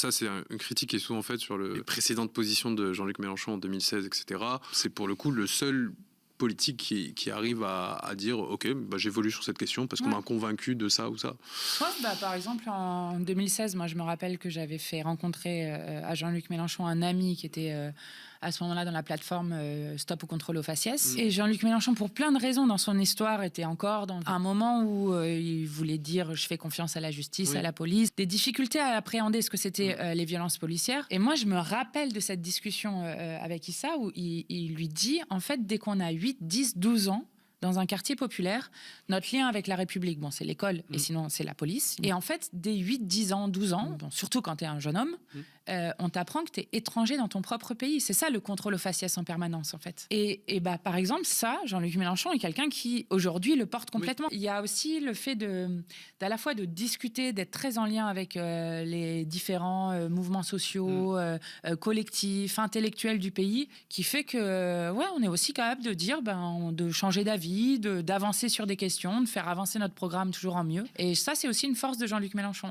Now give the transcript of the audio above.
ça, c'est une critique qui est souvent faite sur les précédentes positions de Jean-Luc Mélenchon en 2016, etc. C'est pour le coup le seul politique qui arrive à dire ok, j'évolue sur cette question parce qu'on m'a convaincu de ça ou ça. Par exemple, en 2016, moi je me rappelle que j'avais fait rencontrer à Jean-Luc Mélenchon un ami qui était à ce moment-là dans la plateforme Stop ou Contrôle aux faciès. Et Jean-Luc Mélenchon, pour plein de raisons dans son histoire, était encore dans un moment où il voulait dire je fais confiance à la justice, à la police, des difficultés à appréhender ce que c'était les violences policières. Et moi je me rappelle de cette discussion avec Issa où il lui dit en fait dès qu'on a 8, 10, 12 ans, dans un quartier populaire, notre lien avec la République, c'est l'école et sinon c'est la police. Et en fait, dès 8, 10 ans, 12 ans, surtout quand tu es un jeune homme, on t'apprend que tu es étranger dans ton propre pays. C'est ça le contrôle aux faciès en permanence, en fait. Et par exemple, ça, Jean-Luc Mélenchon est quelqu'un qui, aujourd'hui, le porte complètement. Il y a aussi le fait d'à la fois de discuter, d'être très en lien avec les différents mouvements sociaux, collectifs, intellectuels du pays, qui fait que, on est aussi capable de dire, de changer d'avis, d'avancer sur des questions, de faire avancer notre programme toujours en mieux. Et ça, c'est aussi une force de Jean-Luc Mélenchon.